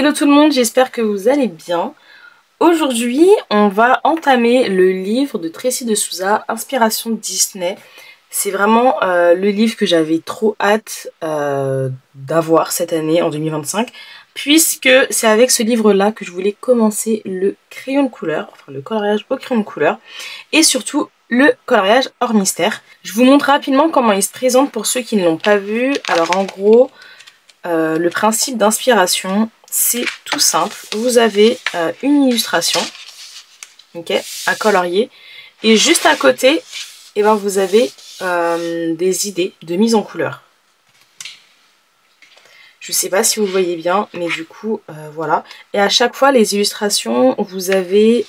Hello tout le monde, j'espère que vous allez bien. Aujourd'hui, on va entamer le livre de Tracy de Souza, Inspiration Disney. C'est vraiment le livre que j'avais trop hâte d'avoir cette année, en 2025, puisque c'est avec ce livre-là que je voulais commencer le crayon de couleur, enfin le coloriage au crayon de couleur, et surtout le coloriage hors mystère. Je vous montre rapidement comment il se présente pour ceux qui ne l'ont pas vu. Alors en gros, le principe d'inspiration, c'est tout simple. Vous avez une illustration, ok, à colorier, et juste à côté, eh ben, vous avez des idées de mise en couleur. Je sais pas si vous voyez bien, mais du coup, voilà. Et à chaque fois, les illustrations, vous pouvez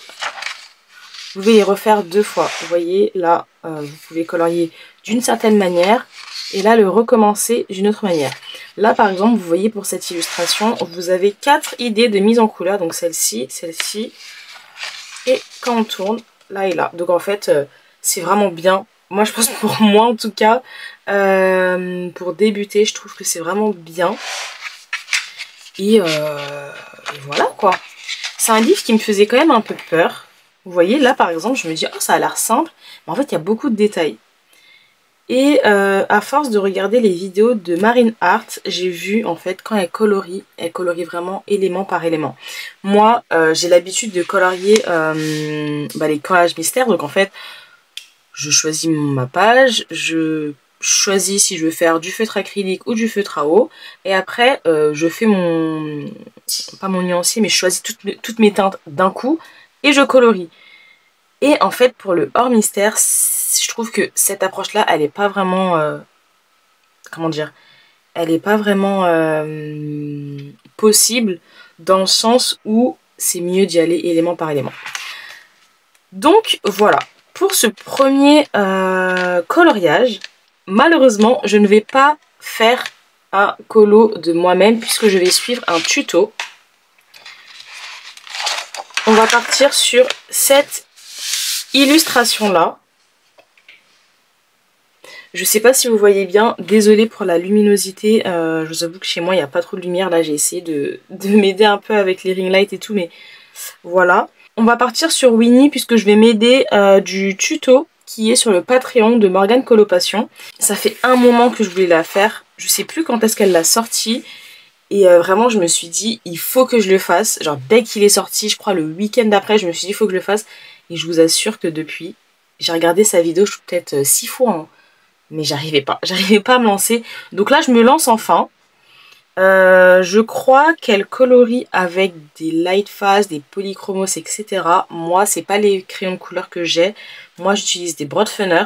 les refaire deux fois. Vous voyez, là, vous pouvez colorier d'une certaine manière, et là, le recommencer d'une autre manière. Là, par exemple, vous voyez pour cette illustration, vous avez 4 idées de mise en couleur. Donc celle-ci, celle-ci, et quand on tourne, là et là. Donc en fait, c'est vraiment bien. Moi, je pense pour moi, en tout cas, pour débuter, je trouve que c'est vraiment bien. Et voilà, quoi. C'est un livre qui me faisait quand même un peu peur. Vous voyez, là, par exemple, je me dis, oh, ça a l'air simple. Mais en fait, il y a beaucoup de détails. Et à force de regarder les vidéos de Marine Art, j'ai vu en fait quand elle colorie vraiment élément par élément. Moi, j'ai l'habitude de colorier les collages mystères. Donc en fait, je choisis ma page, je choisis si je veux faire du feutre acrylique ou du feutre à eau. Et après, je fais pas mon nuancier, mais je choisis toutes mes teintes d'un coup et je colorie. Et en fait, pour le hors mystère, je trouve que cette approche-là, elle n'est pas vraiment... comment dire? Elle n'est pas vraiment possible dans le sens où c'est mieux d'y aller élément par élément. Donc, voilà. Pour ce premier coloriage, malheureusement, je ne vais pas faire un colo de moi-même puisque je vais suivre un tuto. On va partir sur cette illustration là. Je sais pas si vous voyez bien, désolée pour la luminosité, je vous avoue que chez moi il n'y a pas trop de lumière, là j'ai essayé de m'aider un peu avec les ring lights et tout, mais voilà. On va partir sur Winnie puisque je vais m'aider du tuto qui est sur le Patreon de Morgane Colopations. Ça fait un moment que je voulais la faire, je sais plus quand est-ce qu'elle l'a sorti. Et vraiment je me suis dit il faut que je le fasse, genre dès qu'il est sorti, je crois le week-end d'après, je me suis dit il faut que je le fasse. Et je vous assure que depuis, j'ai regardé sa vidéo peut-être 6 fois, hein, mais j'arrivais pas à me lancer. Donc là je me lance enfin. Je crois qu'elle colorie avec des light fast, des polychromos, etc. Moi c'est pas les crayons de couleur que j'ai, moi j'utilise des Broadfunner,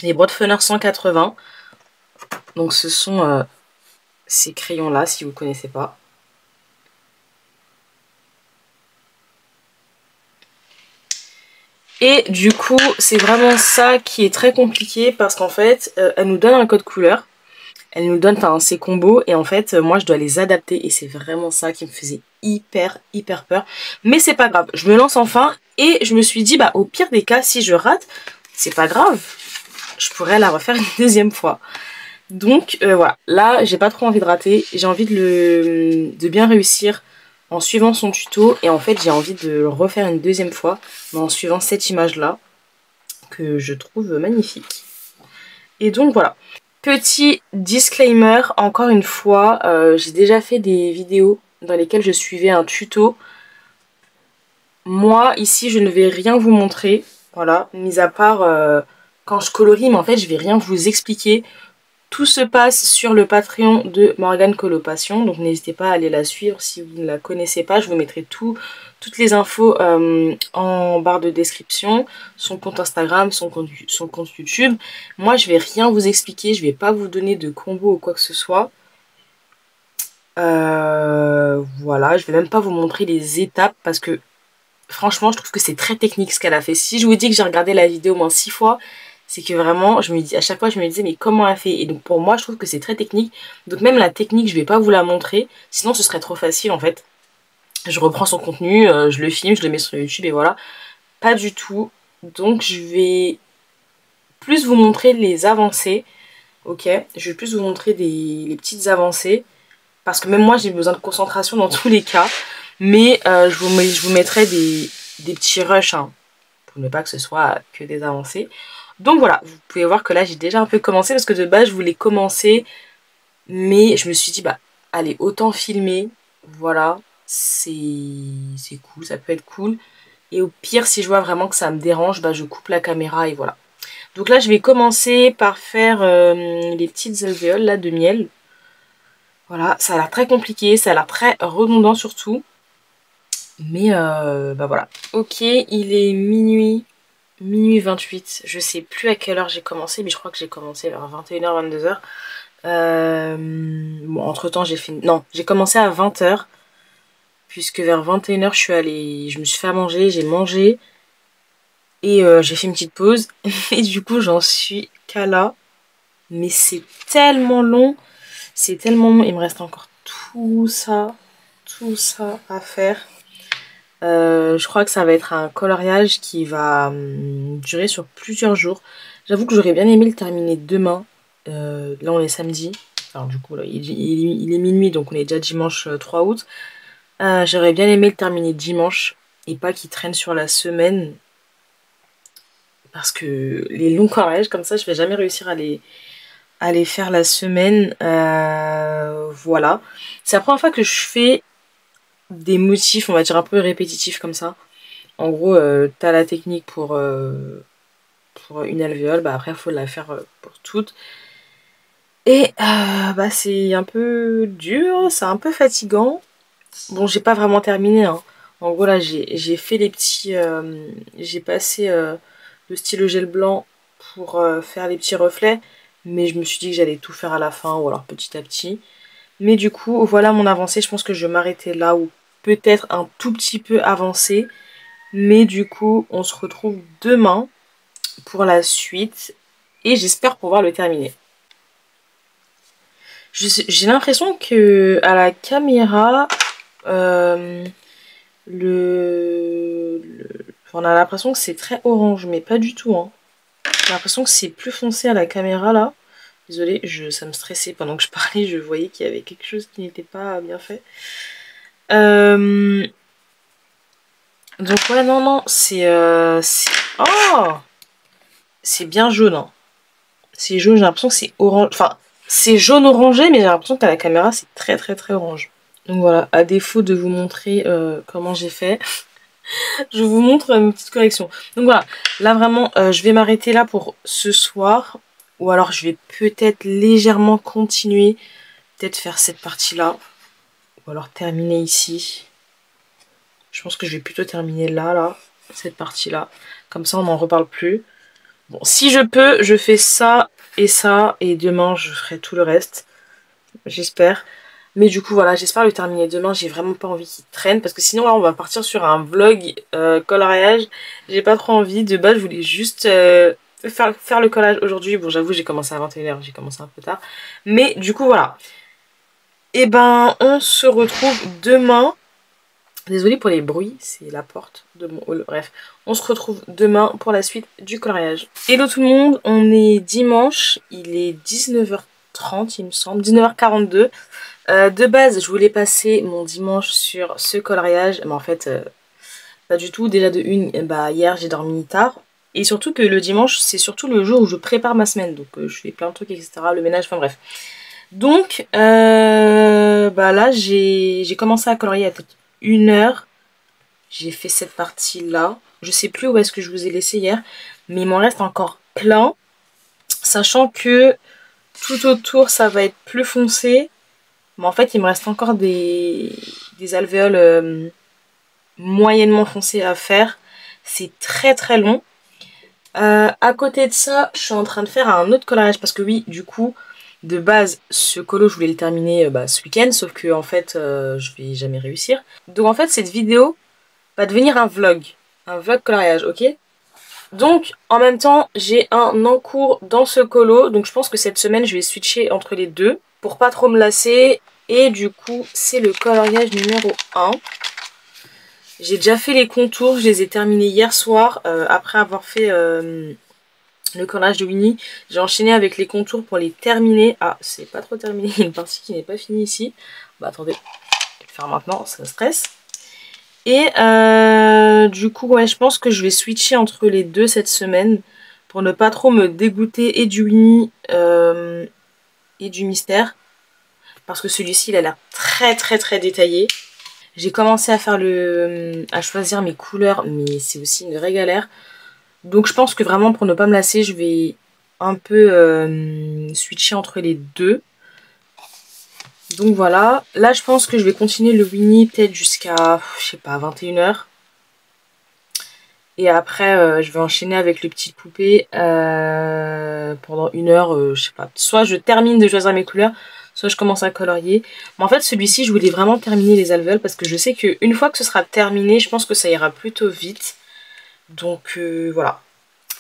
les Broadfunner 180. Donc ce sont... ces crayons là si vous ne connaissez pas. Et du coup c'est vraiment ça qui est très compliqué parce qu'en fait elle nous donne un code couleur. Elle nous donne ses combos et en fait moi je dois les adapter et c'est vraiment ça qui me faisait hyper peur. Mais c'est pas grave, je me lance enfin et je me suis dit bah au pire des cas si je rate c'est pas grave. Je pourrais la refaire une deuxième fois. Donc voilà, là j'ai pas trop envie de rater, j'ai envie de bien réussir en suivant son tuto et en fait j'ai envie de le refaire une deuxième fois mais en suivant cette image là que je trouve magnifique. Et donc voilà, petit disclaimer encore une fois, j'ai déjà fait des vidéos dans lesquelles je suivais un tuto. Moi ici je ne vais rien vous montrer, voilà, mis à part quand je colorie, mais en fait je vais rien vous expliquer. Tout se passe sur le Patreon de Morgane Colopations, donc n'hésitez pas à aller la suivre si vous ne la connaissez pas. Je vous mettrai toutes les infos en barre de description, son compte Instagram, son compte YouTube. Moi je vais rien vous expliquer, je vais pas vous donner de combo ou quoi que ce soit. Voilà, je vais même pas vous montrer les étapes parce que franchement je trouve que c'est très technique ce qu'elle a fait. Si je vous dis que j'ai regardé la vidéo au moins 6 fois, c'est que vraiment, je me dis, à chaque fois je me disais mais comment elle a fait? Et donc pour moi je trouve que c'est très technique. Donc même la technique je vais pas vous la montrer, sinon ce serait trop facile en fait. Je reprends son contenu, je le filme, je le mets sur YouTube et voilà. Pas du tout. Donc je vais plus vous montrer les avancées. Ok, je vais plus vous montrer les petites avancées. parce que même moi j'ai besoin de concentration dans tous les cas. Mais je vous mettrai des petits rushs, hein, pour ne pas que ce soit que des avancées. Donc voilà, vous pouvez voir que là j'ai déjà un peu commencé, parce que de base je voulais commencer, mais je me suis dit bah allez, autant filmer, voilà, c'est cool, ça peut être cool. Et au pire, si je vois vraiment que ça me dérange, bah je coupe la caméra et voilà. Donc là je vais commencer par faire les petites alvéoles là de miel. Voilà, ça a l'air très compliqué, ça a l'air très redondant surtout. Mais bah voilà. Ok, il est minuit 28. Je sais plus à quelle heure j'ai commencé, mais je crois que j'ai commencé vers 21h, 22h. Bon, entre temps j'ai fini. Non, j'ai commencé à 20h. Puisque vers 21h je me suis fait à manger, j'ai mangé. Et j'ai fait une petite pause. Et du coup j'en suis qu'à là. Mais c'est tellement long. C'est tellement long. Il me reste encore tout ça à faire. Je crois que ça va être un coloriage qui va durer sur plusieurs jours. J'avoue que j'aurais bien aimé le terminer demain. Là on est samedi. Alors du coup là, il est minuit, donc on est déjà dimanche 3 août. J'aurais bien aimé le terminer dimanche et pas qu'il traîne sur la semaine. Parce que les longs coloriages comme ça, je vais jamais réussir à les faire la semaine. Voilà. C'est la première fois que je fais des motifs, on va dire un peu répétitifs comme ça. En gros, t'as la technique pour une alvéole, bah après il faut la faire pour toutes. Et bah c'est un peu dur, c'est un peu fatigant. Bon, j'ai pas vraiment terminé, hein. En gros là j'ai fait les petits... j'ai passé le stylo gel blanc pour faire les petits reflets. Mais je me suis dit que j'allais tout faire à la fin, ou alors petit à petit. Mais du coup, voilà mon avancée. Je pense que je vais m'arrêter là, ou peut-être un tout petit peu avancé. Mais du coup, on se retrouve demain pour la suite. Et j'espère pouvoir le terminer. J'ai l'impression que à la caméra, on a l'impression que c'est très orange, mais pas du tout, hein. J'ai l'impression que c'est plus foncé à la caméra là. Désolée, ça me stressait pendant que je parlais, je voyais qu'il y avait quelque chose qui n'était pas bien fait. Donc ouais, non, c'est... Oh, c'est bien jaune, hein. C'est jaune, j'ai l'impression que c'est orange. Enfin, c'est jaune orangé, mais j'ai l'impression qu'à la caméra, c'est très très très orange. Donc voilà, à défaut de vous montrer comment j'ai fait, je vous montre une petite correction. Donc voilà, là vraiment, je vais m'arrêter là pour ce soir. Ou alors je vais peut-être légèrement continuer. Peut-être faire cette partie-là. Ou alors terminer ici. Je pense que je vais plutôt terminer là, cette partie-là. Comme ça, on n'en reparle plus. Bon, si je peux, je fais ça. Et demain, je ferai tout le reste. J'espère. Mais du coup, voilà, j'espère le terminer demain. J'ai vraiment pas envie qu'il traîne. Parce que sinon, là, on va partir sur un vlog coloriage. J'ai pas trop envie. De base, je voulais juste faire le collage aujourd'hui. Bon, j'avoue, j'ai commencé à 21h. J'ai commencé un peu tard. Mais du coup, voilà. Et ben, on se retrouve demain. Désolée pour les bruits, c'est la porte de mon hall. Bref, on se retrouve demain pour la suite du coloriage. Hello tout le monde, on est dimanche, il est 19h30 il me semble, 19h42. De base, je voulais passer mon dimanche sur ce coloriage, mais en fait, pas du tout. Déjà de une, bah, hier j'ai dormi tard. Et surtout que le dimanche, c'est surtout le jour où je prépare ma semaine. Donc je fais plein de trucs, etc. Le ménage, enfin bref. Donc, bah là, j'ai commencé à colorier à peut-être 1h. J'ai fait cette partie-là. Je sais plus où est-ce que je vous ai laissé hier. Mais il m'en reste encore plein. Sachant que tout autour, ça va être plus foncé. Mais en fait, il me reste encore des alvéoles moyennement foncées à faire. C'est très très long. À côté de ça, je suis en train de faire un autre coloriage. Parce que oui, du coup, de base, ce colo, je voulais le terminer ce week-end. Sauf que en fait, je vais jamais réussir. Donc en fait, cette vidéo va devenir un vlog coloriage, ok? Donc en même temps j'ai un encours dans ce colo, donc je pense que cette semaine je vais switcher entre les deux pour pas trop me lasser. Et du coup c'est le coloriage numéro 1. J'ai déjà fait les contours, je les ai terminés hier soir après avoir fait le collage de Winnie. J'ai enchaîné avec les contours pour les terminer. Ah, c'est pas trop terminé, il y a une partie qui n'est pas finie ici. Bah attendez, je vais le faire maintenant, ça stresse. Et du coup, ouais, je pense que je vais switcher entre les deux cette semaine pour ne pas trop me dégoûter et du Winnie et du mystère. Parce que celui-ci, il a l'air très détaillé. J'ai commencé à choisir mes couleurs, mais c'est aussi une vraie galère. Donc je pense que vraiment pour ne pas me lasser, je vais un peu switcher entre les deux. Donc voilà, là je pense que je vais continuer le Winnie peut-être jusqu'à, je sais pas, 21h. Et après je vais enchaîner avec le petit poupée pendant 1 heure, je sais pas. Soit je termine de choisir mes couleurs, soit je commence à colorier. Mais en fait celui-ci je voulais vraiment terminer les alvéoles parce que je sais qu'une fois que ce sera terminé, je pense que ça ira plutôt vite. Donc voilà.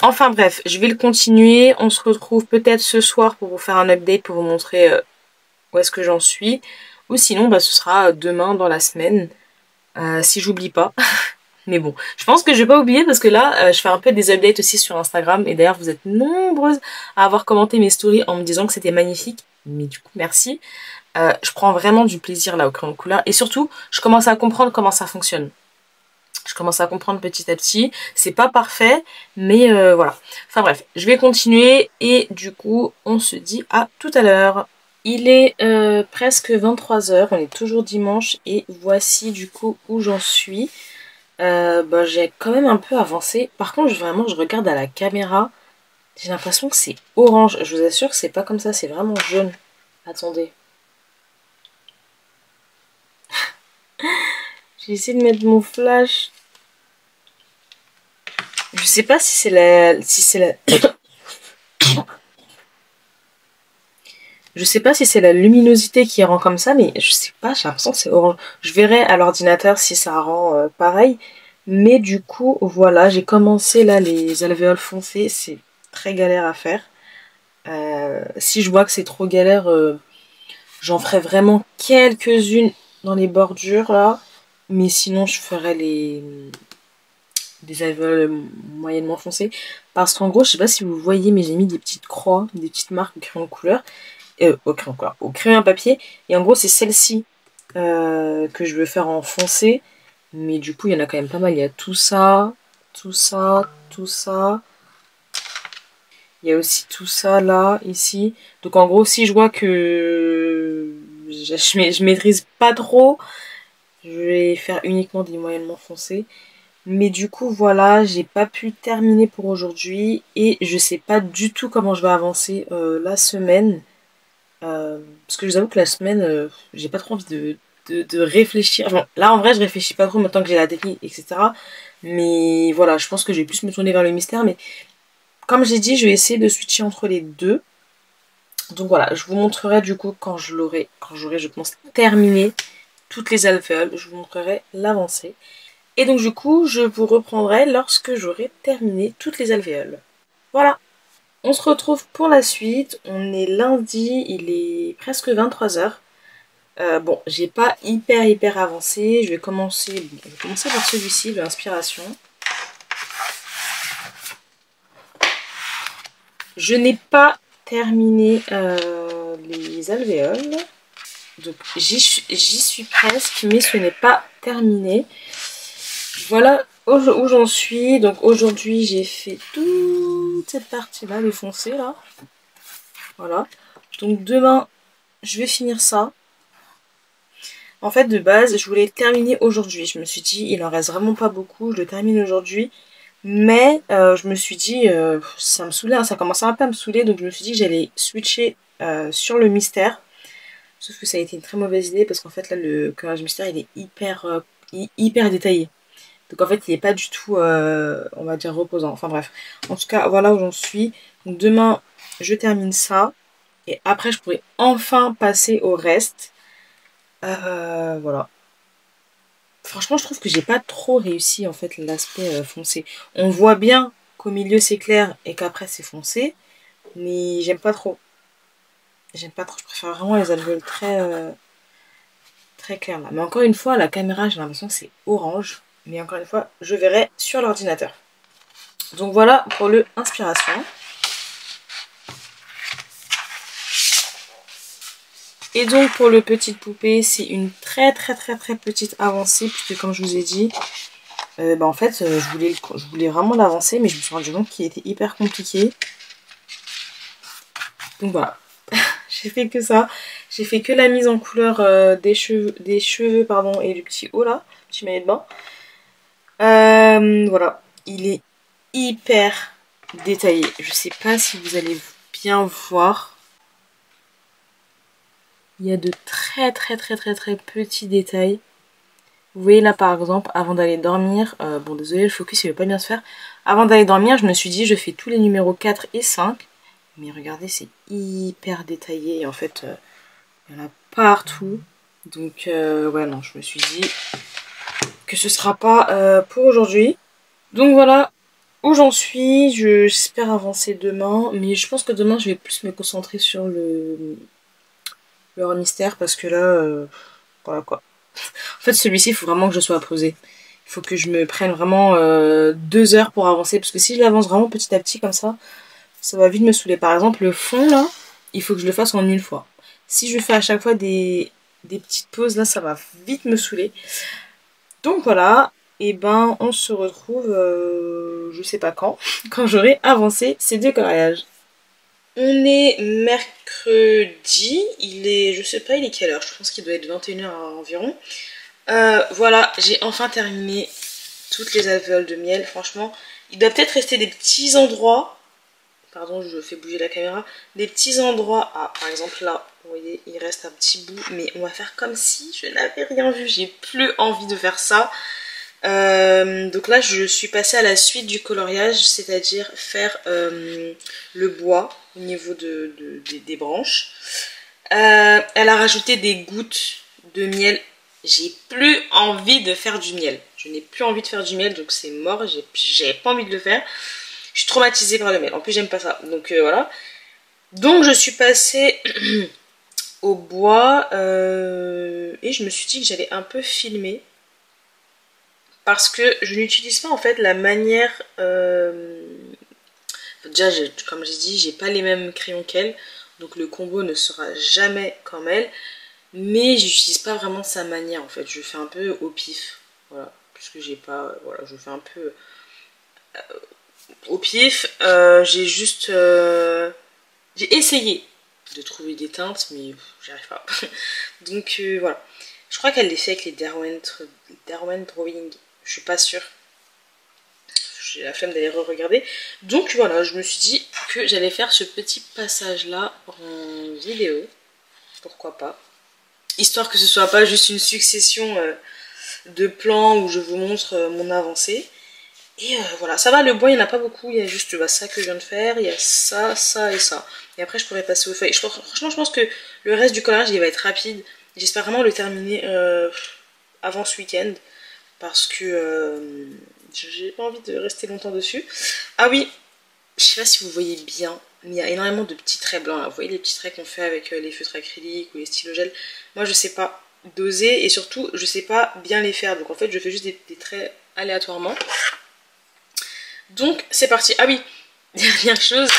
Enfin bref, je vais le continuer. On se retrouve peut-être ce soir pour vous faire un update, pour vous montrer où est-ce que j'en suis. Ou sinon, bah, ce sera demain dans la semaine, si j'oublie pas. Mais bon, je pense que je vais pas oublier parce que là, je fais un peu des updates aussi sur Instagram. Et d'ailleurs, vous êtes nombreuses à avoir commenté mes stories en me disant que c'était magnifique. Mais du coup, merci. Je prends vraiment du plaisir là au crayon de couleur. Et surtout, je commence à comprendre comment ça fonctionne. Je commence à comprendre petit à petit. C'est pas parfait, mais voilà. Enfin bref, je vais continuer et du coup, on se dit à tout à l'heure. Il est presque 23h, on est toujours dimanche et voici du coup où j'en suis. Bah, j'ai quand même un peu avancé. Par contre, vraiment, je regarde à la caméra. J'ai l'impression que c'est orange. Je vous assure que c'est pas comme ça, c'est vraiment jaune. Attendez. J'ai essayé de mettre mon flash. Je sais pas si c'est Je sais pas si c'est la luminosité qui rend comme ça, mais je sais pas, j'ai l'impression que c'est orange. Je verrai à l'ordinateur si ça rend pareil. Mais du coup, voilà, j'ai commencé là les alvéoles foncées, c'est très galère à faire. Si je vois que c'est trop galère, j'en ferai vraiment quelques-unes dans les bordures là. Mais sinon, je ferai des alvéoles moyennement foncées. Parce qu'en gros, je sais pas si vous voyez, mais j'ai mis des petites croix, des petites marques de crayon de couleur. Au crayon à papier. Et en gros, c'est celle-ci que je veux faire en foncé. Mais du coup, il y en a quand même pas mal. Il y a tout ça, tout ça, tout ça. Il y a aussi tout ça là, ici. Donc en gros, si je vois que je maîtrise pas trop, je vais faire uniquement des moyennement foncés. Mais du coup, voilà, j'ai pas pu terminer pour aujourd'hui. Et je sais pas du tout comment je vais avancer la semaine. Parce que je vous avoue que la semaine, j'ai pas trop envie de réfléchir. Enfin, là, en vrai, je réfléchis pas trop maintenant que j'ai la technique, etc. Mais voilà, je pense que je vais plus me tourner vers le mystère. Mais comme j'ai dit, je vais essayer de switcher entre les deux. Donc voilà, je vous montrerai du coup quand j'aurai, je pense, terminé toutes les alvéoles. Je vous montrerai l'avancée. Et donc du coup, je vous reprendrai lorsque j'aurai terminé toutes les alvéoles. Voilà. On se retrouve pour la suite. On est lundi, il est presque 23h. Bon, j'ai pas hyper avancé. Je vais commencer par celui-ci, de l'inspiration. Je n'ai pas terminé les alvéoles. Donc j'y suis presque, mais ce n'est pas terminé. Voilà où j'en suis. Donc aujourd'hui, j'ai fait toute cette partie-là, les foncés là. Voilà. Donc demain, je vais finir ça. En fait, de base, je voulais terminer aujourd'hui. Je me suis dit, il en reste vraiment pas beaucoup. Je le termine aujourd'hui. Mais je me suis dit, ça me saoulait, hein, ça commençait un peu à me saouler. Donc je me suis dit que j'allais switcher sur le mystère. Sauf que ça a été une très mauvaise idée parce qu'en fait, là, le collage mystère, il est hyper détaillé. Donc en fait, il n'est pas du tout, on va dire, reposant. Enfin bref. En tout cas, voilà où j'en suis. Donc demain, je termine ça. Et après, je pourrai enfin passer au reste. Voilà. Franchement, je trouve que j'ai pas trop réussi en fait l'aspect foncé. On voit bien qu'au milieu c'est clair et qu'après c'est foncé, mais j'aime pas trop. J'aime pas trop. Je préfère vraiment les alvéoles très clairs là. Mais encore une fois, à la caméra, j'ai l'impression que c'est orange. Mais encore une fois, je verrai sur l'ordinateur. Donc voilà pour le inspiration. Et donc pour le petite poupée, c'est une très petite avancée, puisque comme je vous ai dit, en fait je voulais vraiment l'avancer, mais je me suis rendu compte qu'il était hyper compliqué. Donc voilà, j'ai fait que ça. J'ai fait que la mise en couleur des cheveux pardon, et du petit haut là, petit maillot de bain. Voilà, il est hyper détaillé. Je sais pas si vous allez bien voir. Il y a de très petits détails. Vous voyez là par exemple, avant d'aller dormir, bon désolé le focus il veut pas bien se faire. Avant d'aller dormir, je me suis dit je fais tous les numéros 4 et 5. Mais regardez, c'est hyper détaillé et en fait, il y en a partout. Donc ouais non, je me suis dit que ce sera pas pour aujourd'hui. Donc voilà où j'en suis. J'espère avancer demain, mais je pense que demain je vais plus me concentrer sur le mystère parce que là, voilà quoi. En fait celui-ci il faut vraiment que je sois posée. Il faut que je me prenne vraiment 2 heures pour avancer, parce que si je l'avance vraiment petit à petit comme ça va vite me saouler. Par exemple le fond là, il faut que je le fasse en une fois. Si je fais à chaque fois des petites pauses là, ça va vite me saouler. Donc voilà, et ben on se retrouve je sais pas quand j'aurai avancé ces 2 coloriages. On est mercredi, il est, je sais pas il est quelle heure, je pense qu'il doit être 21h environ. Voilà, j'ai enfin terminé toutes les alvéoles de miel. Franchement, il doit peut-être rester des petits endroits. Pardon, je fais bouger la caméra. Des petits endroits. Ah, par exemple là, vous voyez, il reste un petit bout. Mais on va faire comme si je n'avais rien vu. J'ai plus envie de faire ça. Donc là, je suis passée à la suite du coloriage, c'est-à-dire faire le bois au niveau des branches. Elle a rajouté des gouttes de miel. J'ai plus envie de faire du miel. Je n'ai plus envie de faire du miel, donc c'est mort. J'ai pas envie de le faire. Je suis traumatisée par le miel. En plus, j'aime pas ça. Donc voilà. Donc je suis passée au bois et je me suis dit que j'allais un peu filmer. Parce que je n'utilise pas en fait la manière... Déjà, comme j'ai dit, j'ai pas les mêmes crayons qu'elle. Donc le combo ne sera jamais comme elle. Mais j'utilise pas vraiment de sa manière en fait. Je fais un peu au pif. Voilà. Puisque j'ai pas... Voilà, je fais un peu au pif. J'ai juste... j'ai essayé de trouver des teintes, mais j'y arrive pas. Donc voilà. Je crois qu'elle les fait avec les Derwent Drawing. Je suis pas sûre. J'ai la flemme d'aller re-regarder. Donc voilà, je me suis dit que j'allais faire ce petit passage là en vidéo. Pourquoi pas. Histoire que ce soit pas juste une succession de plans où je vous montre mon avancée. Et voilà, ça va, le bois il n'y en a pas beaucoup. Il y a juste ça que je viens de faire. Il y a ça, ça et ça. Et après je pourrais passer aux feuilles. Franchement je pense que le reste du collage il va être rapide. J'espère vraiment le terminer avant ce week-end. Parce que j'ai pas envie de rester longtemps dessus. Ah oui, je sais pas si vous voyez bien, mais il y a énormément de petits traits blancs là. Vous voyez les petits traits qu'on fait avec les feutres acryliques ou les stylos gel. Moi je sais pas doser et surtout je sais pas bien les faire. Donc en fait je fais juste des traits aléatoirement. Donc c'est parti. Ah oui, dernière chose.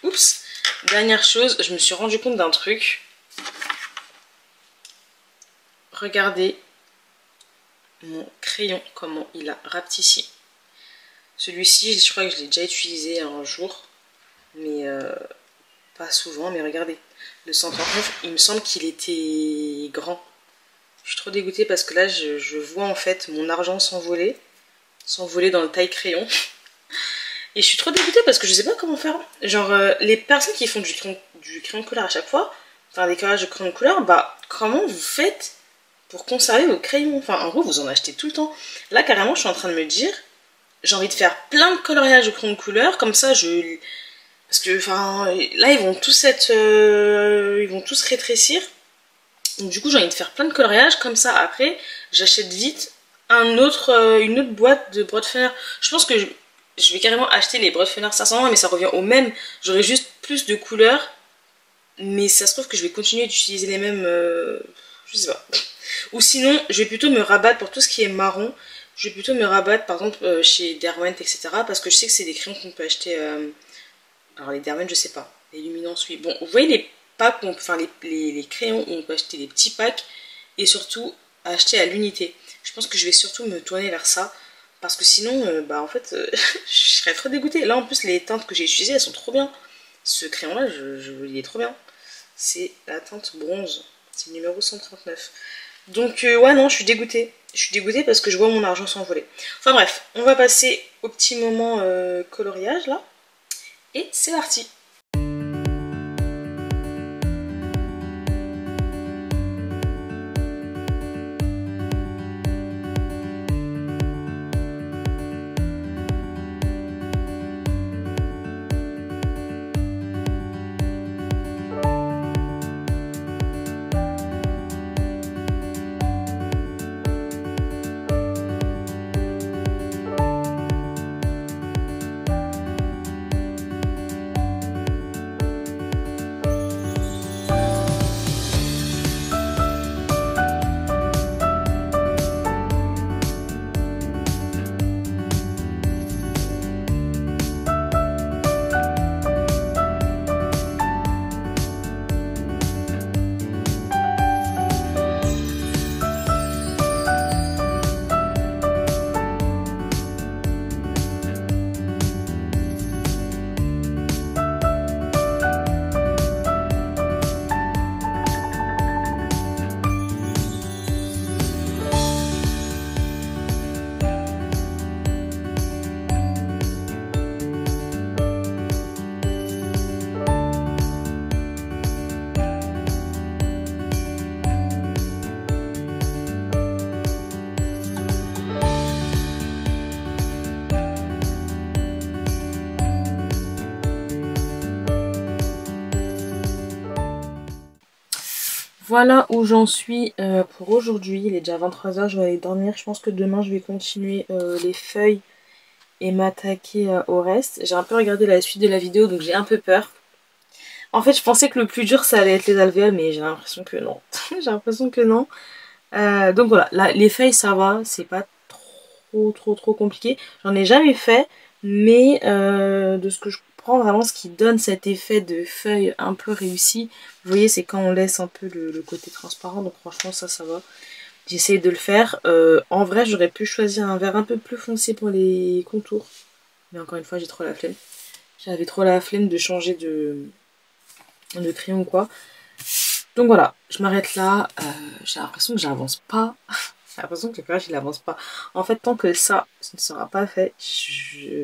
Oups, dernière chose, je me suis rendu compte d'un truc. Regardez mon crayon, comment il a rapetissi. Celui-ci, je crois que je l'ai déjà utilisé un jour, mais pas souvent. Mais regardez, le 139, il me semble qu'il était grand. Je suis trop dégoûtée parce que là, je vois en fait mon argent s'envoler dans le taille-crayon. Et je suis trop dégoûtée parce que je sais pas comment faire. Genre, les personnes qui font du crayon de couleur à chaque fois, enfin des collages de crayon de couleur, bah comment vous faites pour conserver vos crayons? Enfin, en gros, vous en achetez tout le temps. Là, carrément, je suis en train de me dire, j'ai envie de faire plein de coloriages de crayons de couleur, comme ça, parce que, enfin, là, ils vont tous être... ils vont tous rétrécir. Donc, du coup, j'ai envie de faire plein de coloriages, comme ça, après, j'achète vite une autre boîte de Brotfener. Je pense que je vais carrément acheter les Brotfener 520, mais ça revient au même. J'aurai juste plus de couleurs, mais ça se trouve que je vais continuer d'utiliser les mêmes... je sais pas. Ou sinon, je vais plutôt me rabattre pour tout ce qui est marron. Je vais plutôt me rabattre par exemple chez Derwent, etc. Parce que je sais que c'est des crayons qu'on peut acheter. Alors les Derwent, je sais pas. Les Luminance, oui. Bon, vous voyez packs, enfin les crayons où on peut acheter des petits packs et surtout acheter à l'unité. Je pense que je vais surtout me tourner vers ça parce que sinon, bah en fait, je serais trop dégoûtée. Là en plus, les teintes que j'ai utilisées, elles sont trop bien. Ce crayon-là, il est trop bien. C'est la teinte bronze. C'est le numéro 139. Donc ouais, non, je suis dégoûtée. Je suis dégoûtée parce que je vois mon argent s'envoler. Enfin bref, on va passer au petit moment coloriage là. Et c'est parti. Voilà où j'en suis pour aujourd'hui. Il est déjà 23 h, je vais aller dormir. Je pense que demain je vais continuer les feuilles et m'attaquer au reste. J'ai un peu regardé la suite de la vidéo donc j'ai un peu peur. En fait je pensais que le plus dur ça allait être les alvéoles mais j'ai l'impression que non. J'ai l'impression que non. Donc voilà, là, les feuilles ça va, c'est pas trop compliqué. J'en ai jamais fait mais de ce que je comprends vraiment ce qui donne cet effet de feuille un peu réussi, vous voyez c'est quand on laisse un peu le côté transparent, donc franchement ça va. J'essaie de le faire. En vrai j'aurais pu choisir un vert un peu plus foncé pour les contours, mais encore une fois j'ai trop la flemme. J'avais trop la flemme de changer de crayon ou quoi. Donc voilà, je m'arrête là. J'ai l'impression que j'avance pas. J'ai l'impression que le collage il avance pas. En fait tant que ça ne sera pas fait,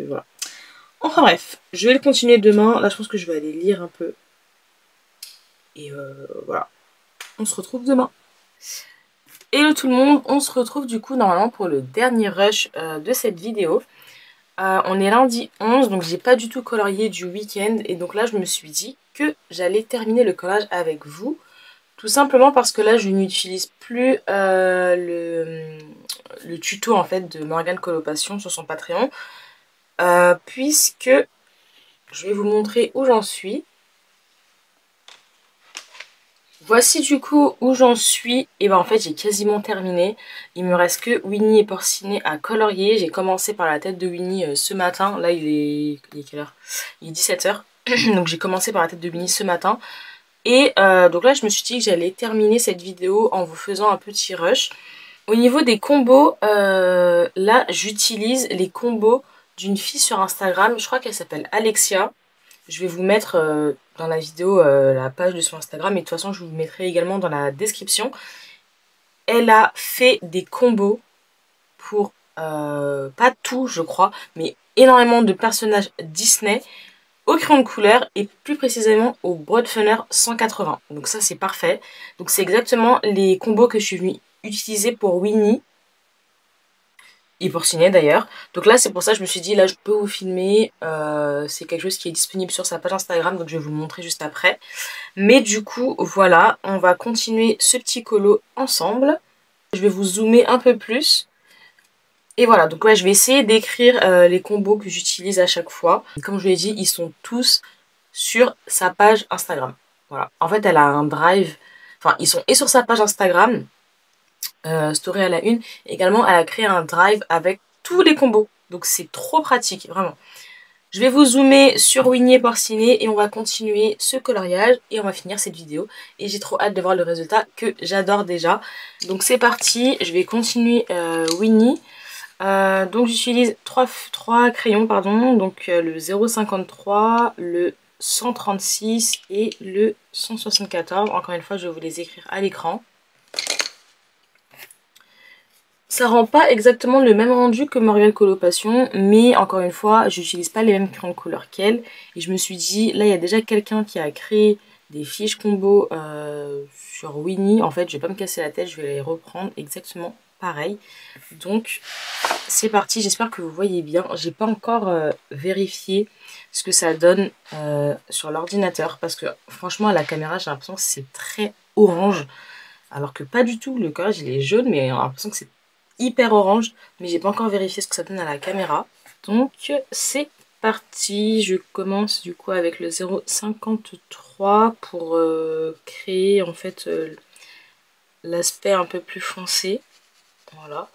voilà. Enfin bref, je vais le continuer demain. Là je pense que je vais aller lire un peu. Et voilà. On se retrouve demain. Hello tout le monde, on se retrouve du coup normalement pour le dernier rush de cette vidéo. On est lundi 11, donc j'ai pas du tout colorié du week-end. Et donc là je me suis dit que j'allais terminer le collage avec vous. Tout simplement parce que là je n'utilise plus le tuto en fait de Morgane Coloration sur son Patreon. Puisque je vais vous montrer où j'en suis. Voici du coup où j'en suis. Et ben en fait j'ai quasiment terminé. Il me reste que Winnie et Porcinet à colorier. J'ai commencé par la tête de Winnie ce matin. Là il est quelle heure? Il est 17 h. Donc j'ai commencé par la tête de Winnie ce matin. Et donc là je me suis dit que j'allais terminer cette vidéo en vous faisant un petit rush. Au niveau des combos, là j'utilise les combos d'une fille sur Instagram. Je crois qu'elle s'appelle Alexia. Je vais vous mettre dans la vidéo la page de son Instagram. Et de toute façon je vous mettrai également dans la description. Elle a fait des combos pour, pas tout je crois, mais énormément de personnages Disney au crayon de couleur et plus précisément au Broadfunner 180. Donc ça c'est parfait. Donc c'est exactement les combos que je suis venue utiliser pour Winnie et pour Ciné d'ailleurs. Donc là c'est pour ça que je me suis dit là je peux vous filmer. C'est quelque chose qui est disponible sur sa page Instagram, donc je vais vous le montrer juste après. Mais du coup voilà, on va continuer ce petit colo ensemble. Je vais vous zoomer un peu plus. Et voilà, donc ouais, je vais essayer d'écrire les combos que j'utilise à chaque fois. Comme je vous l'ai dit, ils sont tous sur sa page Instagram. Voilà, en fait elle a un drive, enfin ils sont et sur sa page Instagram, story à la une. Également elle a créé un drive avec tous les combos. Donc c'est trop pratique, vraiment. Je vais vous zoomer sur Winnie et Porcinet et on va continuer ce coloriage et on va finir cette vidéo. Et j'ai trop hâte de voir le résultat que j'adore déjà. Donc c'est parti, je vais continuer Winnie. Donc j'utilise trois crayons, pardon. Donc le 0,53, le 136 et le 174. Encore une fois, je vais vous les écrire à l'écran. Ça rend pas exactement le même rendu que Morgane Coloration, mais encore une fois, j'utilise pas les mêmes crayons de couleur qu'elle. Et je me suis dit, là il y a déjà quelqu'un qui a créé des fiches combo sur Winnie. En fait, je vais pas me casser la tête, je vais les reprendre exactement pareil. Donc c'est parti, j'espère que vous voyez bien. J'ai pas encore vérifié ce que ça donne sur l'ordinateur, parce que franchement à la caméra j'ai l'impression que c'est très orange. Alors que pas du tout, le collage il est jaune, mais j'ai l'impression que c'est hyper orange, mais j'ai pas encore vérifié ce que ça donne à la caméra. Donc c'est parti, je commence du coup avec le 0,53 pour créer en fait l'aspect un peu plus foncé. Voilà.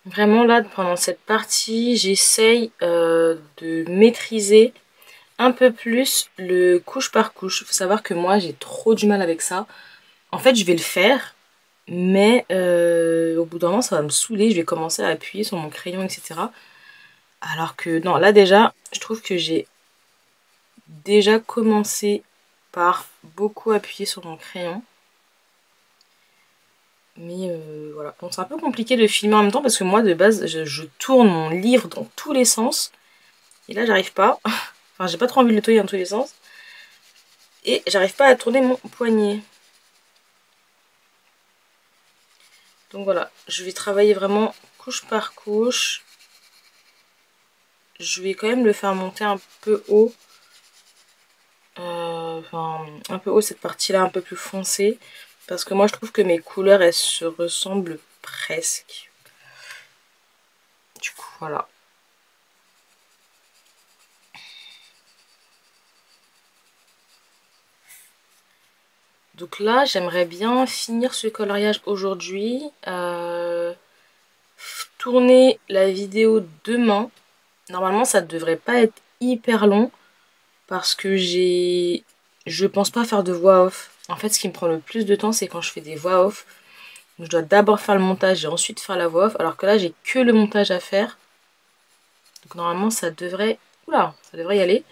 Vraiment là, pendant cette partie, j'essaye de maîtriser un peu plus le couche par couche. Il faut savoir que moi, j'ai trop du mal avec ça. En fait, je vais le faire, mais au bout d'un moment, ça va me saouler. Je vais commencer à appuyer sur mon crayon, etc. Alors que, non, là déjà, je trouve que j'ai déjà commencé par beaucoup appuyer sur mon crayon. Mais voilà, bon, c'est un peu compliqué de filmer en même temps parce que moi de base je tourne mon livre dans tous les sens. Et là j'arrive pas. Enfin j'ai pas trop envie de le tourner dans tous les sens. Et j'arrive pas à tourner mon poignet. Donc voilà, je vais travailler vraiment couche par couche. Je vais quand même le faire monter un peu haut. Enfin un peu haut cette partie là un peu plus foncée. Parce que moi je trouve que mes couleurs elles se ressemblent presque. Du coup voilà. Donc là, j'aimerais bien finir ce coloriage aujourd'hui, tourner la vidéo demain. Normalement, ça devrait pas être hyper long parce que je pense pas faire de voix off. En fait, ce qui me prend le plus de temps, c'est quand je fais des voix off. Donc, je dois d'abord faire le montage et ensuite faire la voix off, alors que là, j'ai que le montage à faire. Donc normalement, ça devrait... Oula, ça devrait y aller.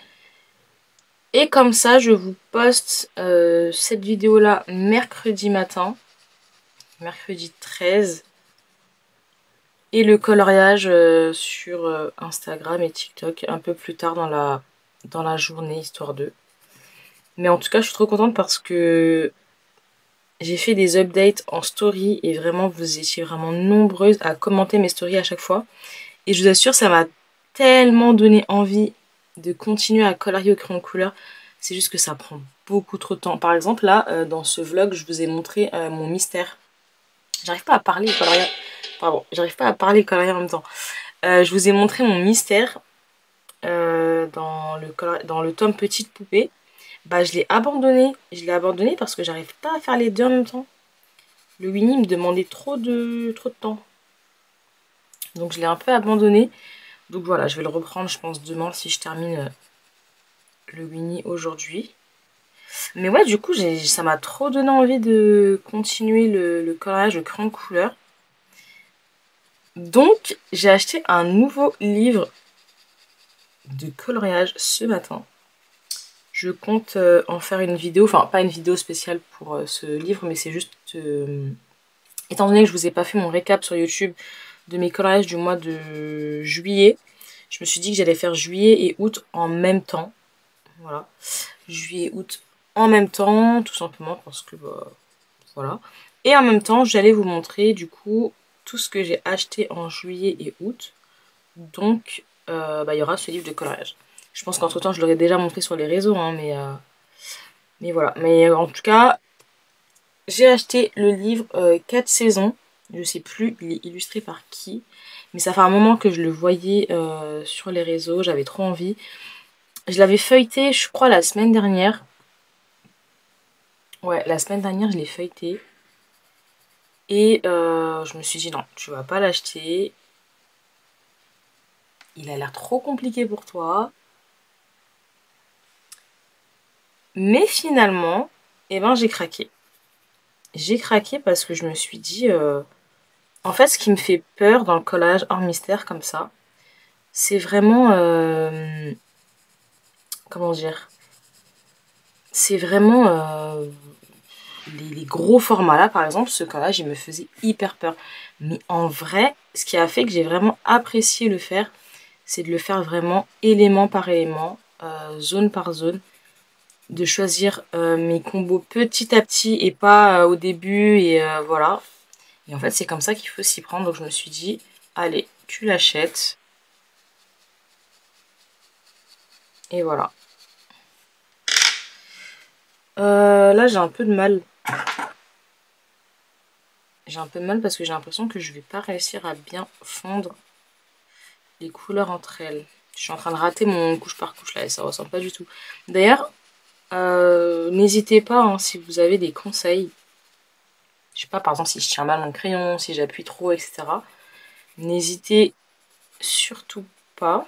Et comme ça, je vous poste cette vidéo-là mercredi matin. Mercredi 13. Et le coloriage sur Instagram et TikTok un peu plus tard dans la journée, histoire de. Mais en tout cas, je suis trop contente parce que j'ai fait des updates en story et vraiment, vous étiez vraiment nombreuses à commenter mes stories à chaque fois. Et je vous assure, ça m'a tellement donné envie de continuer à colorier au crayon de couleur. C'est juste que ça prend beaucoup trop de temps. Par exemple, là, dans ce vlog, je vous ai montré mon mystère. J'arrive pas à parler et colorier. Pardon, j'arrive pas à parler et colorier en même temps. Je vous ai montré mon mystère dans le tome Petite Poupée. Bah, je l'ai abandonné. Je l'ai abandonné parce que j'arrive pas à faire les deux en même temps. Le Winnie me demandait trop de temps. Donc je l'ai un peu abandonné. Donc voilà, je vais le reprendre, je pense, demain si je termine le Winnie aujourd'hui. Mais ouais, du coup, ça m'a trop donné envie de continuer le coloriage, le crayon de couleur. Donc, j'ai acheté un nouveau livre de coloriage ce matin. Je compte en faire une vidéo, enfin pas une vidéo spéciale pour ce livre, mais c'est juste... étant donné que je vous ai pas fait mon récap sur YouTube de mes coloriages du mois de juillet, je me suis dit que j'allais faire juillet et août en même temps. Voilà. Juillet et août en même temps, tout simplement parce que... Bah, voilà. Et en même temps, j'allais vous montrer du coup tout ce que j'ai acheté en juillet et août. Donc, bah, il y aura ce livre de coloriage. Je pense qu'entre temps, je l'aurais déjà montré sur les réseaux, hein, mais voilà. Mais en tout cas, j'ai acheté le livre 4 saisons. Je sais plus, il est illustré par qui. Mais ça fait un moment que je le voyais sur les réseaux, j'avais trop envie. Je l'avais feuilleté, je crois, la semaine dernière. Ouais, la semaine dernière, je l'ai feuilleté. Et je me suis dit, non, tu vas pas l'acheter. Il a l'air trop compliqué pour toi. Mais finalement, eh ben, j'ai craqué. J'ai craqué parce que je me suis dit... En fait, ce qui me fait peur dans le collage hors mystère comme ça, c'est vraiment... comment dire? C'est vraiment... les gros formats là, par exemple, ce collage, il me faisait hyper peur. Mais en vrai, ce qui a fait que j'ai vraiment apprécié le faire, c'est de le faire vraiment élément par élément, zone par zone. De choisir mes combos petit à petit et pas au début, et voilà. Et en fait, c'est comme ça qu'il faut s'y prendre. Donc je me suis dit, allez, tu l'achètes. Et voilà. Là, j'ai un peu de mal. J'ai un peu de mal parce que j'ai l'impression que je vais pas réussir à bien fondre les couleurs entre elles. Je suis en train de rater mon couche par couche là et ça ressemble pas du tout. D'ailleurs, n'hésitez pas hein, si vous avez des conseils. Je sais pas, par exemple, si je tiens mal mon crayon, si j'appuie trop, etc. N'hésitez surtout pas.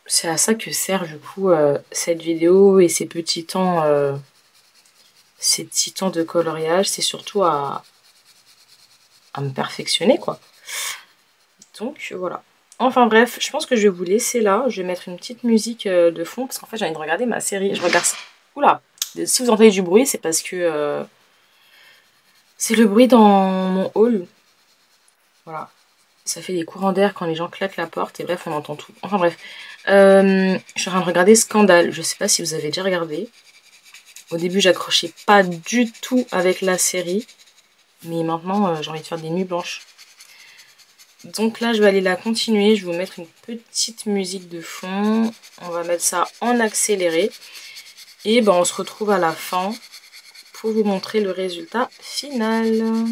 C'est à ça que sert du coup cette vidéo et ces petits temps de coloriage. C'est surtout à me perfectionner quoi. Donc voilà. Enfin bref, je pense que je vais vous laisser là. Je vais mettre une petite musique de fond parce qu'en fait j'ai envie de regarder ma série. Je regarde ça. Oula! Si vous entendez du bruit, c'est parce que c'est le bruit dans mon hall. Voilà. Ça fait des courants d'air quand les gens claquent la porte. Et bref, on entend tout. Enfin bref. Je suis en train de regarder Scandale. Je sais pas si vous avez déjà regardé. Au début, j'accrochais pas du tout avec la série. Mais maintenant, j'ai envie de faire des nuits blanches. Donc là, je vais aller la continuer. Je vais vous mettre une petite musique de fond. On va mettre ça en accéléré. Et ben, on se retrouve à la fin pour vous montrer le résultat final.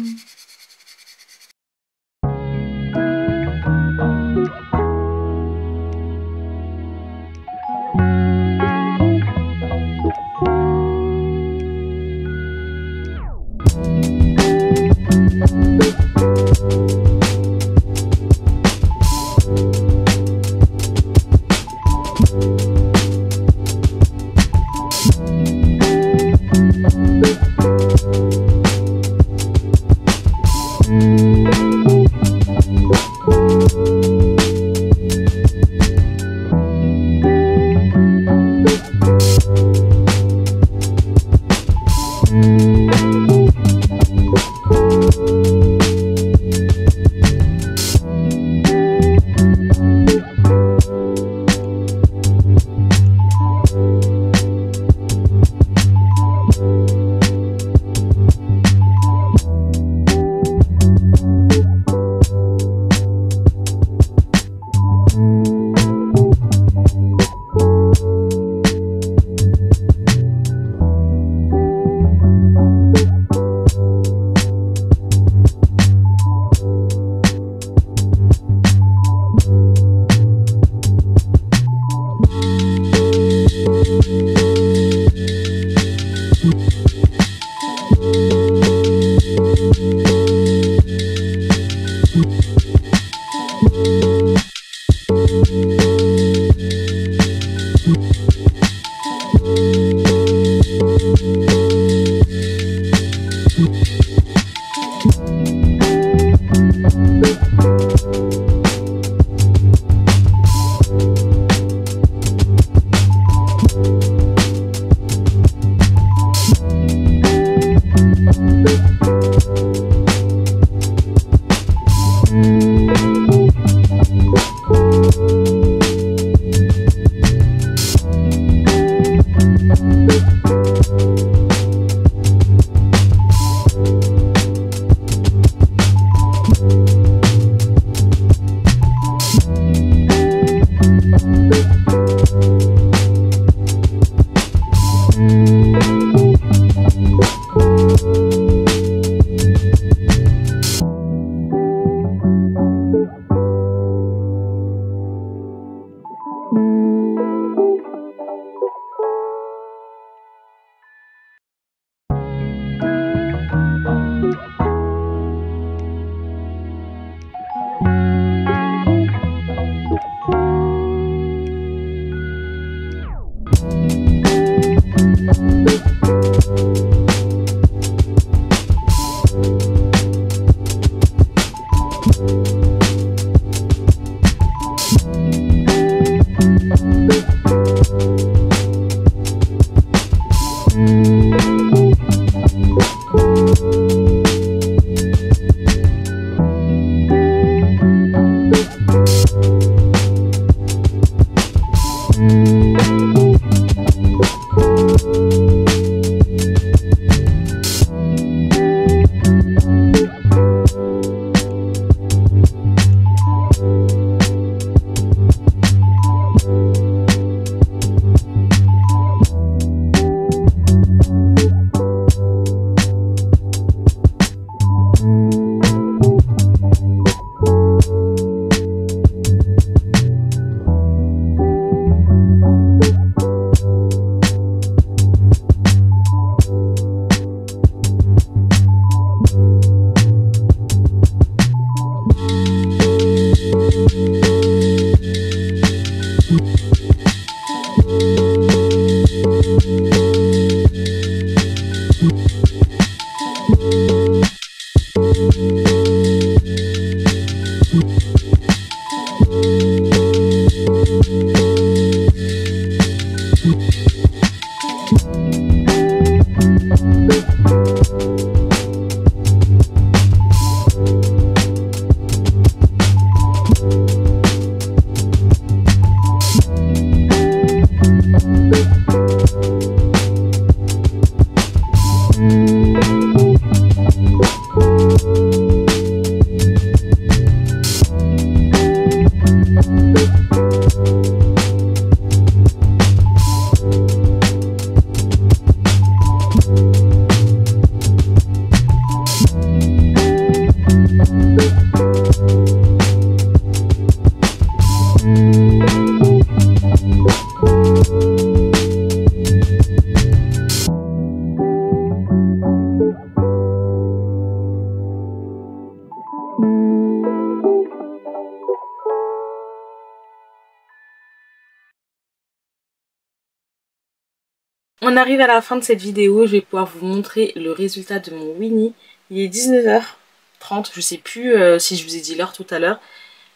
On arrive à la fin de cette vidéo, je vais pouvoir vous montrer le résultat de mon Winnie. Il est 19h30, je sais plus si je vous ai dit l'heure tout à l'heure,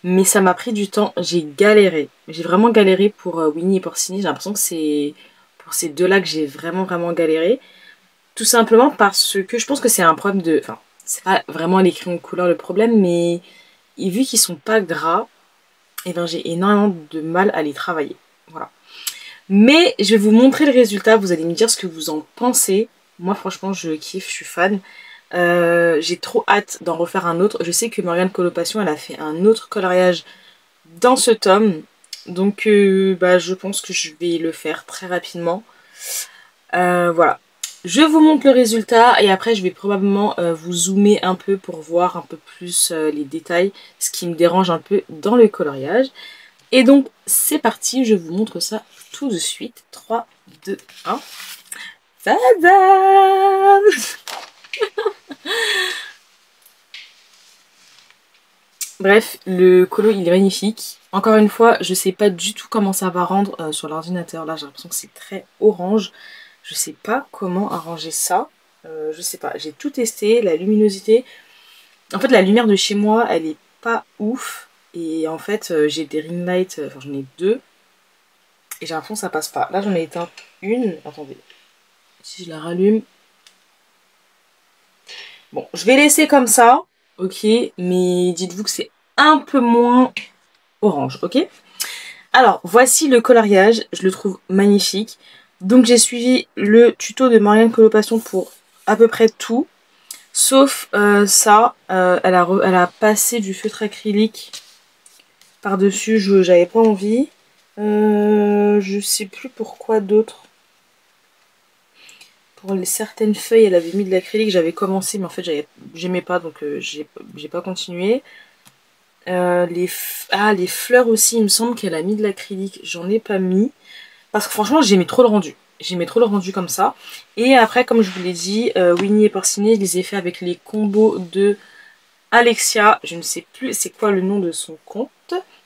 mais ça m'a pris du temps, j'ai galéré. J'ai vraiment galéré pour Winnie et Porcini, j'ai l'impression que c'est pour ces deux-là que j'ai vraiment galéré. Tout simplement parce que je pense que c'est un problème de... Enfin, c'est pas vraiment les crayons de couleur le problème, mais vu qu'ils sont pas gras, et ben j'ai énormément de mal à les travailler. Voilà. Mais je vais vous montrer le résultat, vous allez me dire ce que vous en pensez. Moi franchement je kiffe, je suis fan. J'ai trop hâte d'en refaire un autre. Je sais que Morgane Coloration elle a fait un autre coloriage dans ce tome. Donc bah, je pense que je vais le faire très rapidement. Voilà. Je vous montre le résultat et après je vais probablement vous zoomer un peu pour voir un peu plus les détails. Ce qui me dérange un peu dans le coloriage. Et donc c'est parti, je vous montre ça tout de suite. 3, 2, 1. Tadam! Bref, le colo il est magnifique. Encore une fois, je sais pas du tout comment ça va rendre sur l'ordinateur. Là j'ai l'impression que c'est très orange. Je sais pas comment arranger ça. Je sais pas, j'ai tout testé, la luminosité. En fait la lumière de chez moi elle est pas ouf. Et en fait j'ai des ring lights, enfin j'en ai deux. Et j'ai l'impression que ça passe pas. Là j'en ai éteint une. Attendez. Si je la rallume. Bon, je vais laisser comme ça. Ok. Mais dites-vous que c'est un peu moins orange. Ok. Alors, voici le coloriage. Je le trouve magnifique. Donc j'ai suivi le tuto de Morgane Coloration pour à peu près tout. Sauf ça. Elle a passé du feutre acrylique par-dessus. J'avais pas envie. Je sais plus pourquoi d'autres. Pour certaines feuilles, elle avait mis de l'acrylique. J'avais commencé, mais en fait, j'aimais pas, donc j'ai pas continué. Les fleurs aussi, il me semble qu'elle a mis de l'acrylique. J'en ai pas mis. Parce que franchement, j'aimais trop le rendu. J'aimais trop le rendu comme ça. Et après, comme je vous l'ai dit, Winnie et Porcini, je les ai fait avec les combos de Alexia. Je ne sais plus c'est quoi le nom de son compte.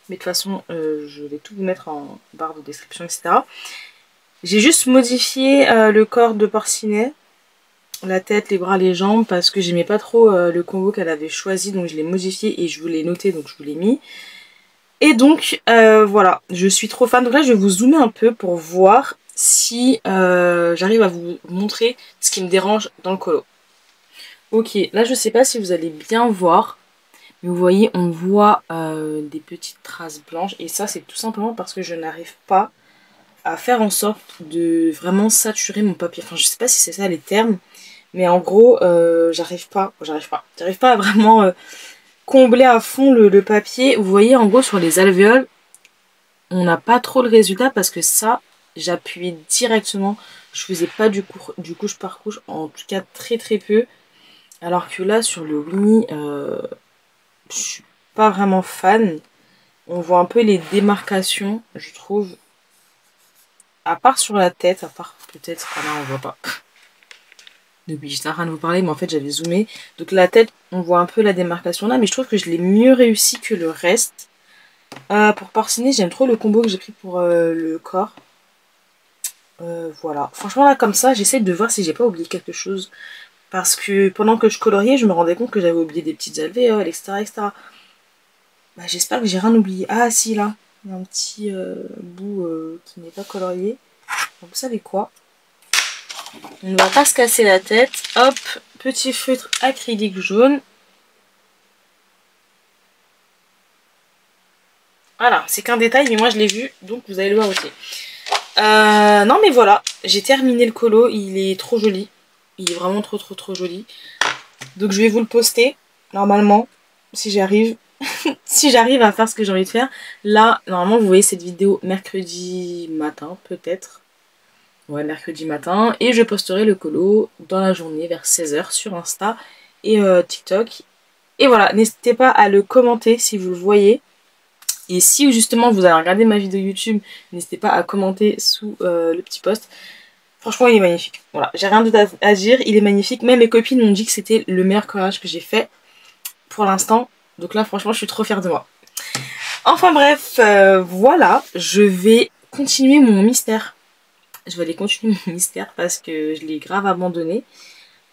Mais de toute façon, je vais tout vous mettre en barre de description, etc. J'ai juste modifié le corps de Porcinet, la tête, les bras, les jambes, parce que j'aimais pas trop le combo qu'elle avait choisi, donc je l'ai modifié et je vous l'ai noté, donc je vous l'ai mis. Et donc voilà, je suis trop fan. Donc là je vais vous zoomer un peu pour voir si j'arrive à vous montrer ce qui me dérange dans le colo. Ok, là je sais pas si vous allez bien voir, mais vous voyez on voit des petites traces blanches et ça c'est tout simplement parce que je n'arrive pas à faire en sorte de vraiment saturer mon papier. Enfin, je sais pas si c'est ça les termes, mais en gros, j'arrive pas à vraiment combler à fond le papier. Vous voyez, en gros, sur les alvéoles, on n'a pas trop le résultat parce que ça, j'appuyais directement. Je faisais pas du couche par couche, en tout cas très peu. Alors que là, sur le Winnie, je suis pas vraiment fan. On voit un peu les démarcations, je trouve. À part sur la tête, à part peut-être... Ah non, on voit pas. Oui, j'étais en train de vous parler, mais en fait j'avais zoomé. Donc la tête, on voit un peu la démarcation là, mais je trouve que je l'ai mieux réussi que le reste. Pour Porcini, j'aime trop le combo que j'ai pris pour le corps. Voilà. Franchement là, comme ça, j'essaie de voir si j'ai pas oublié quelque chose. Parce que pendant que je coloriais, je me rendais compte que j'avais oublié des petites alvéoles, etc. etc. Bah, j'espère que j'ai rien oublié. Ah si, là. Il y a un petit bout qui n'est pas colorié. Donc, vous savez quoi? On ne va pas se casser la tête. Hop, petit feutre acrylique jaune. Voilà, c'est qu'un détail, mais moi je l'ai vu, donc vous allez le voir aussi. Non mais voilà, j'ai terminé le colo, il est trop joli. Il est vraiment trop joli. Donc je vais vous le poster, normalement, si j'arrive. Si j'arrive à faire ce que j'ai envie de faire. Là, normalement, vous voyez cette vidéo mercredi matin, peut-être. Ouais, mercredi matin. Et je posterai le colo dans la journée vers 16 h sur Insta et TikTok. Et voilà, n'hésitez pas à le commenter si vous le voyez. Et si justement vous avez regardé ma vidéo YouTube, n'hésitez pas à commenter sous le petit post. Franchement, il est magnifique. Voilà, j'ai rien d'autre à dire, il est magnifique. Même mes copines m'ont dit que c'était le meilleur collage que j'ai fait pour l'instant. Donc là, franchement, je suis trop fière de moi. Enfin bref, voilà, je vais continuer mon mystère. je vais aller continuer mon mystère parce que je l'ai grave abandonné.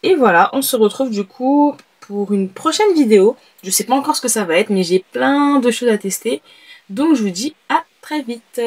Et voilà, on se retrouve du coup pour une prochaine vidéo. Je sais pas encore ce que ça va être, mais j'ai plein de choses à tester. Donc je vous dis à très vite.